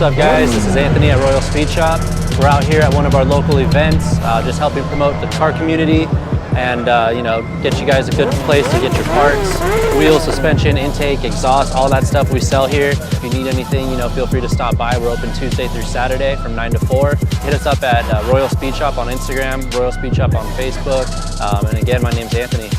up, guys? This is Anthony at Royal Speed Shop. We're out here at one of our local events, just helping promote the car community and you know, get you guys a good place to get your parts, wheel, suspension, intake, exhaust, all that stuff we sell here. If you need anything, you know, feel free to stop by. We're open Tuesday through Saturday from 9 to 4. Hit us up at Royal Speed Shop on Instagram, Royal Speed Shop on Facebook, and again, my name's Anthony.